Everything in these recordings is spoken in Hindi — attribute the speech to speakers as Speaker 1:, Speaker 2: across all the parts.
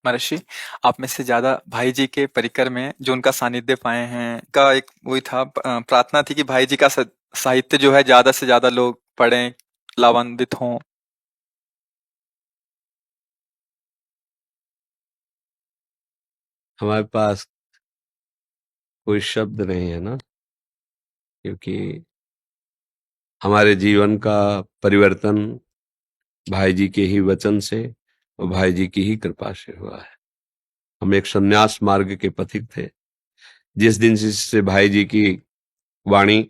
Speaker 1: महर्षि, आप में से ज़्यादा भाई जी के परिकर में जो उनका सानिध्य पाए हैं का एक वही था, प्रार्थना थी कि भाई जी का साहित्य जो है ज़्यादा से ज़्यादा लोग पढ़ें, लाभान्वित हों।
Speaker 2: हमारे पास कोई शब्द नहीं है ना, क्योंकि हमारे जीवन का परिवर्तन भाई जी के ही वचन से और भाई जी की ही कृपा से हुआ है। हम एक संन्यास मार्ग के पथिक थे। जिस दिन से भाई जी की वाणी,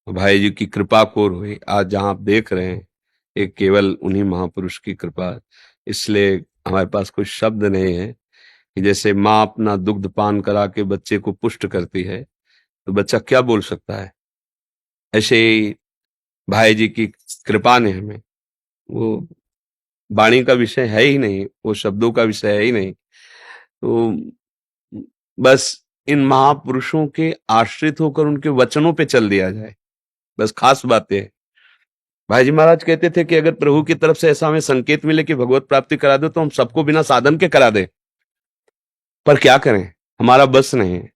Speaker 2: भाई जी की कृपा कोर हुई, आज जहां आप देख रहे हैं, एक केवल उन्हीं महापुरुष की कृपा है। इसलिए हमारे पास कोई शब्द नहीं है कि जैसे माँ अपना दुग्ध पान करा के बच्चे को पुष्ट करती है, तो बच्चा क्या बोल सकता है, ऐसे ही भाई जी की कृपा ने हमें, वो वाणी का विषय है ही नहीं, वो शब्दों का विषय है ही नहीं, तो बस इन महापुरुषों के आश्रित होकर उनके वचनों पे चल दिया जाए, बस खास बात है। भाई जी महाराज कहते थे कि अगर प्रभु की तरफ से ऐसा हमें संकेत मिले कि भगवत प्राप्ति करा दो, तो हम सबको बिना साधन के करा दे, पर क्या करें, हमारा बस नहीं है।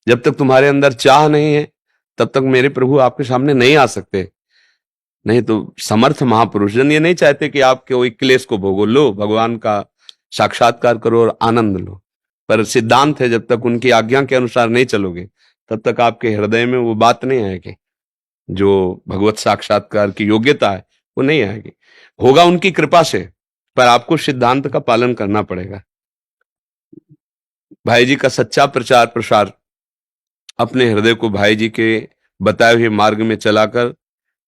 Speaker 2: जब तक तुम्हारे अंदर चाह नहीं है, तब तक मेरे प्रभु आपके सामने नहीं आ सकते। नहीं तो समर्थ महापुरुष जन ये नहीं चाहते कि आप कोई क्लेश को भोगो, लो भगवान का साक्षात्कार करो और आनंद लो, पर सिद्धांत है जब तक उनकी आज्ञा के अनुसार नहीं चलोगे, तब तक आपके हृदय में वो बात नहीं आएगी, जो भगवत साक्षात्कार की योग्यता है वो नहीं आएगी। होगा उनकी कृपा से, पर आपको सिद्धांत का पालन करना पड़ेगा। भाई जी का सच्चा प्रचार प्रसार अपने हृदय को भाई जी के बताए हुए मार्ग में चलाकर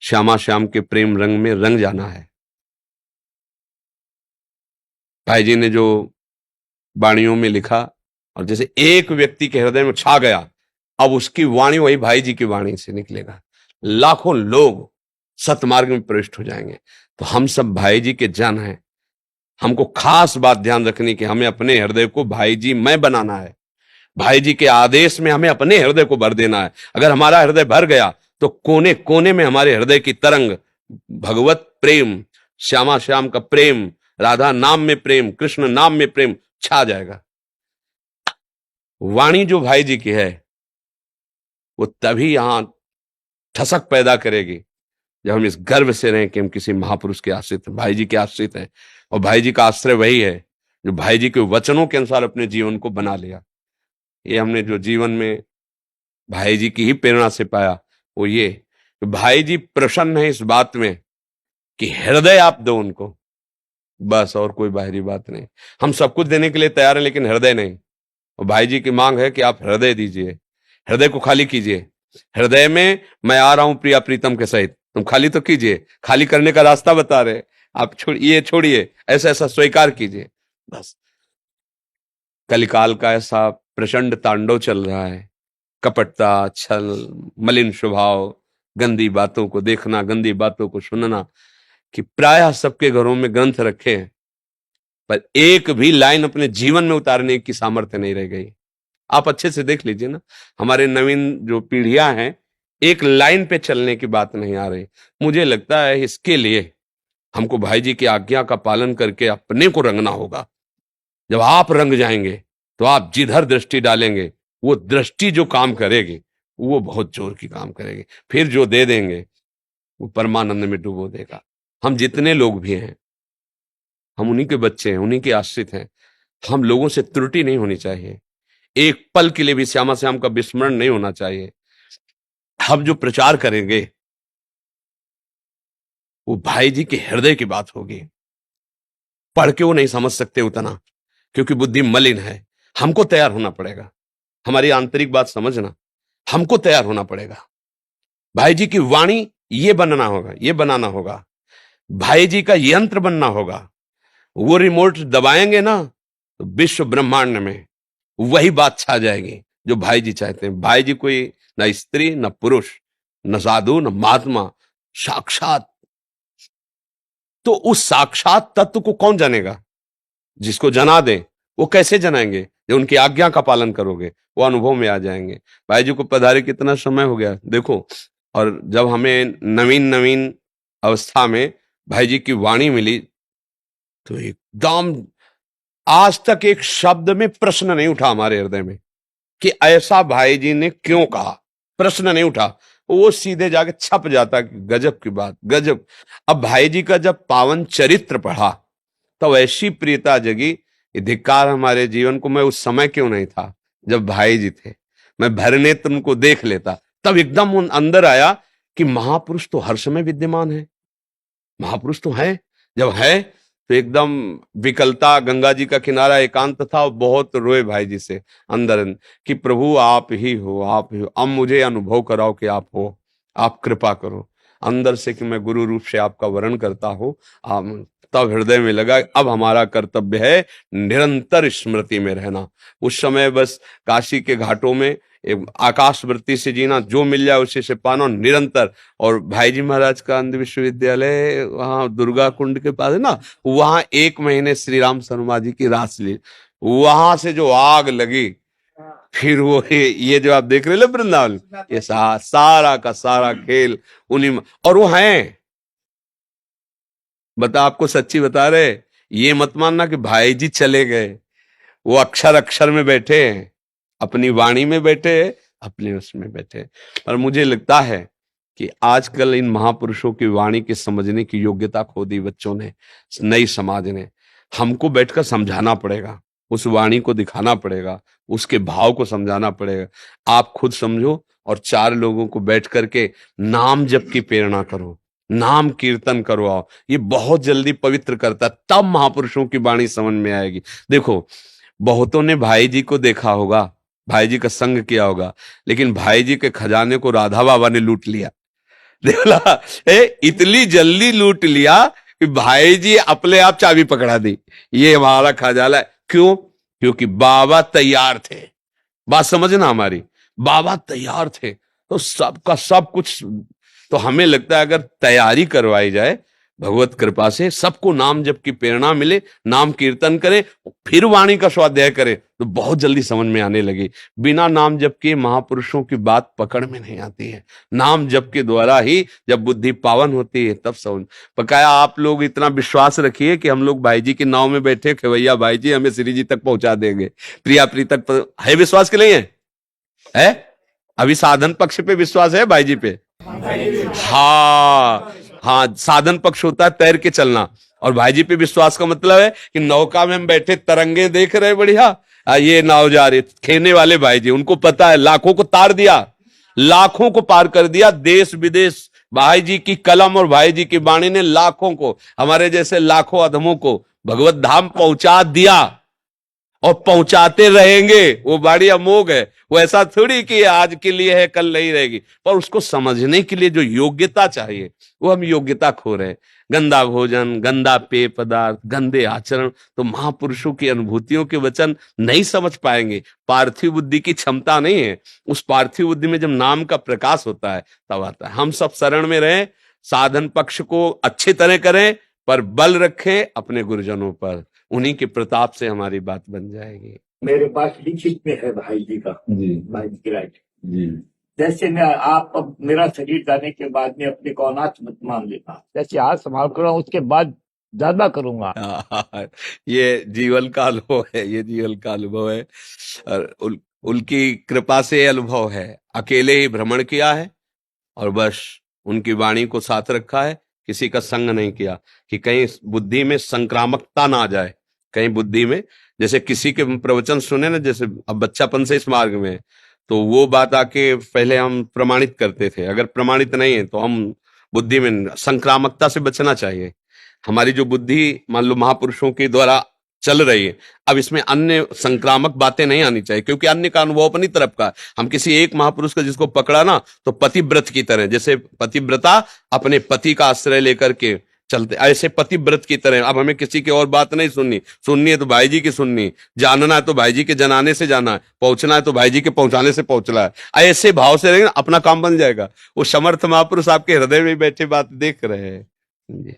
Speaker 2: श्यामा श्याम के प्रेम रंग में रंग जाना है। भाई जी ने जो वाणियों में लिखा, और जैसे एक व्यक्ति के हृदय में छा गया, अब उसकी वाणी वही भाई जी की वाणी से निकलेगा, लाखों लोग सतमार्ग में प्रविष्ट हो जाएंगे। तो हम सब भाई जी के जन हैं। हमको खास बात ध्यान रखनी कि हमें अपने हृदय को भाई जी में बनाना है। भाई जी के आदेश में हमें अपने हृदय को भर देना है। अगर हमारा हृदय भर गया, तो कोने कोने में हमारे हृदय की तरंग भगवत प्रेम, श्यामा श्याम का प्रेम, राधा नाम में प्रेम, कृष्ण नाम में प्रेम छा जाएगा। वाणी जो भाई जी की है, वो तभी यहां ठसक पैदा करेगी जब हम इस गर्व से रहें कि हम किसी महापुरुष के आश्रित हैं, भाई जी के आश्रित हैं। और भाई जी का आश्रय वही है जो भाई जी के वचनों के अनुसार अपने जीवन को बना लिया। ये हमने जो जीवन में भाई जी की ही प्रेरणा से पाया, वो ये कि भाई जी प्रसन्न है इस बात में कि हृदय आप दो उनको, बस, और कोई बाहरी बात नहीं। हम सब कुछ देने के लिए तैयार हैं, लेकिन हृदय नहीं। और भाई जी की मांग है कि आप हृदय दीजिए, हृदय को खाली कीजिए। हृदय में मैं आ रहा हूं प्रिया प्रीतम के सहित, तुम खाली तो कीजिए। खाली करने का रास्ता बता रहे, आप छोड़िए, ऐसा ऐसा स्वीकार कीजिए, बस। कलिकाल का ऐसा प्रचंड तांडव चल रहा है, कपटता, छल, मलिन स्वभाव, गंदी बातों को देखना, गंदी बातों को सुनना, कि प्रायः सबके घरों में ग्रंथ रखे हैं, पर एक भी लाइन अपने जीवन में उतारने की सामर्थ्य नहीं रह गई। आप अच्छे से देख लीजिए ना, हमारे नवीन जो पीढ़ियां हैं, एक लाइन पे चलने की बात नहीं आ रही। मुझे लगता है इसके लिए हमको भाई जी की आज्ञा का पालन करके अपने को रंगना होगा। जब आप रंग जाएंगे, तो आप जिधर दृष्टि डालेंगे, वो दृष्टि जो काम करेगी, वो बहुत जोर की काम करेगी। फिर जो दे देंगे, वो परमानंद में डुबो देगा। हम जितने लोग भी हैं, हम उन्हीं के बच्चे हैं, उन्हीं के आश्रित हैं। हम लोगों से त्रुटि नहीं होनी चाहिए, एक पल के लिए भी श्यामा श्याम का विस्मरण नहीं होना चाहिए। हम जो प्रचार करेंगे, वो भाई जी के हृदय की बात होगी। पढ़ के वो नहीं समझ सकते उतना, क्योंकि बुद्धि मलिन है। हमको तैयार होना पड़ेगा, हमारी आंतरिक बात समझना, हमको तैयार होना पड़ेगा। भाई जी की वाणी ये बनना होगा, ये बनाना होगा। भाई जी का यंत्र बनना होगा। वो रिमोट दबाएंगे ना, तो विश्व ब्रह्मांड में वही बात छा जाएगी जो भाई जी चाहते हैं। भाई जी कोई न स्त्री, न पुरुष, न साधु, न महात्मा, साक्षात। तो उस साक्षात तत्व को कौन जानेगा? जिसको जना दे। वो कैसे जनाएंगे? जो उनकी आज्ञा का पालन करोगे, वो अनुभव में आ जाएंगे। भाई जी को पधारे कितना समय हो गया देखो। और जब हमें नवीन नवीन अवस्था में भाई जी की वाणी मिली, तो एकदम आज तक एक शब्द में प्रश्न नहीं उठा हमारे हृदय में कि ऐसा भाई जी ने क्यों कहा, प्रश्न नहीं उठा। वो सीधे जाके छप जाता कि गजब की बात, गजब। अब भाई जी का जब पावन चरित्र पढ़ा तो ऐसी प्रियता जगी कि धिक्कार हमारे जीवन को। मैं उस समय क्यों नहीं था जब भाई जी थे, मैं भरने तुमको देख लेता। तब एकदम उन अंदर आया कि महापुरुष तो हर समय विद्यमान है, महापुरुष तो है। जब है तो एकदम विकलता, गंगा जी का किनारा एकांत था और बहुत रोए भाई जी से अंदर कि प्रभु आप ही हो, आप ही हो, अब मुझे अनुभव कराओ कि आप हो, आप कृपा करो अंदर से कि मैं गुरु रूप से आपका वर्ण करता हूं। आप तब हृदय में लगा अब हमारा कर्तव्य है निरंतर स्मृति में रहना। उस समय बस काशी के घाटों में आकाश वृत्ति से जीना, जो मिल जाए उसी से पाना निरंतर। और भाई जी महाराज का अंध विश्वविद्यालय वहां दुर्गा कुंड के पास है ना, वहां 1 महीने श्री राम शर्मा जी की रास ली। वहां से जो आग लगी, फिर वो ये जो आप देख रहे हैं वृंदावन, ये सारा का सारा खेल उन्हीं में। और वो हैं, बता आपको सच्ची बता रहे, ये मत मानना कि भाई जी चले गए, वो अक्षर अक्षर में बैठे हैं, अपनी वाणी में बैठे हैं, अपने उसमें बैठे हैं। पर मुझे लगता है कि आजकल इन महापुरुषों की वाणी के समझने की योग्यता खो दी बच्चों ने, नई समाज ने। हमको बैठकर समझाना पड़ेगा, उस वाणी को दिखाना पड़ेगा, उसके भाव को समझाना पड़ेगा। आप खुद समझो और 4 लोगों को बैठ करके नाम जप की प्रेरणा करो, नाम कीर्तन करो। आओ, ये बहुत जल्दी पवित्र करता है, तब महापुरुषों की वाणी समझ में आएगी। देखो, बहुतों ने भाई जी को देखा होगा, भाई जी का संग किया होगा, लेकिन भाई जी के खजाने को राधा बाबा ने लूट लिया। देखला, इतनी जल्दी लूट लिया कि भाई जी अपने आप चाबी पकड़ा दी, ये हमारा खजाना है। क्यों? क्योंकि बाबा तैयार थे। बात समझना हमारी, बाबा तैयार थे तो सबका सब कुछ। तो हमें लगता है अगर तैयारी करवाई जाए भगवत कृपा से, सबको नाम जप की प्रेरणा मिले, नाम कीर्तन करें, फिर वाणी का स्वाध्याय करें, तो बहुत जल्दी समझ में आने लगी। बिना नाम जप के महापुरुषों की बात पकड़ में नहीं आती है। नाम जप के द्वारा ही जब बुद्धि पावन होती है तब समझ। पकाया आप लोग इतना विश्वास रखिए कि हम लोग भाई जी के नाव में बैठे, खेवैया भाई जी हमें श्री जी तक पहुंचा देंगे, प्रिया प्री तक। है विश्वास के लिए? है अभी साधन पक्ष पे विश्वास है भाई जी पे? हाँ हाँ, साधन पक्ष होता है तैर के चलना, और भाई जी पे विश्वास का मतलब है कि नौका में हम बैठे तरंगे देख रहे बढ़िया, ये नाव जा रही, खेने वाले भाई जी उनको पता है, लाखों को तार दिया, लाखों को पार कर दिया, देश विदेश भाई जी की कलम और भाई जी की वाणी ने लाखों को, हमारे जैसे लाखों अधमों को भगवत धाम पहुंचा दिया और पहुंचाते रहेंगे। वो बाड़ी अमोघ है, वो ऐसा थोड़ी कि आज के लिए है कल नहीं रहेगी, पर उसको समझने के लिए जो योग्यता चाहिए वो हम योग्यता खो रहे हैं। गंदा भोजन, गंदा पेय पदार्थ, गंदे आचरण, तो महापुरुषों की अनुभूतियों के वचन नहीं समझ पाएंगे। पार्थिव बुद्धि की क्षमता नहीं है, उस पार्थिव बुद्धि में जब नाम का प्रकाश होता है तब आता है। हम सब शरण में रहें, साधन पक्ष को अच्छी तरह करें, पर बल रखें अपने गुरुजनों पर, उन्हीं के प्रताप से हमारी बात बन जाएगी।
Speaker 3: मेरे पास लिखित में है भाई जी का,
Speaker 2: जी
Speaker 3: भाई जी की राइट।
Speaker 2: जी।
Speaker 3: जैसे मैं आप अब मेरा शरीर जाने के बाद में अपने को अनाथ मत मान लेना, जैसे आज संभाल कर रहा हूं उसके बाद ज्यादा करूंगा।
Speaker 2: ये जीवन का अनुभव है, ये जीवन का अनुभव है, और उनकी कृपा से अनुभव है। अकेले ही भ्रमण किया है और बस उनकी वाणी को साथ रखा है, किसी का संग नहीं किया कि कहीं बुद्धि में संक्रामकता ना आ जाए। कहीं बुद्धि में, जैसे किसी के प्रवचन सुने ना, जैसे अब बच्चापन से इस मार्ग में है, तो वो बात आके पहले हम प्रमाणित करते थे, अगर प्रमाणित नहीं है तो हम बुद्धि में संक्रामकता से बचना चाहिए। हमारी जो बुद्धि मान लो महापुरुषों के द्वारा चल रही है, अब इसमें अन्य संक्रामक बातें नहीं आनी चाहिए, क्योंकि अन्य का अनुभव अपनी तरफ का। हम किसी एक महापुरुष का जिसको पकड़ा ना, तो पतिव्रत की तरह, जैसे पतिव्रता अपने पति का आश्रय लेकर के चलते, ऐसे पतिव्रत की तरह अब हमें किसी की और बात नहीं सुननी, सुननी है तो भाई जी की सुननी, जानना है तो भाई जी के जनाने से जाना है, पहुंचना है तो भाई जी के पहुंचाने से पहुंचना है। ऐसे भाव से रहेंगे अपना काम बन जाएगा। वो समर्थ महापुरुष आपके हृदय में बैठे बात देख रहे हैं।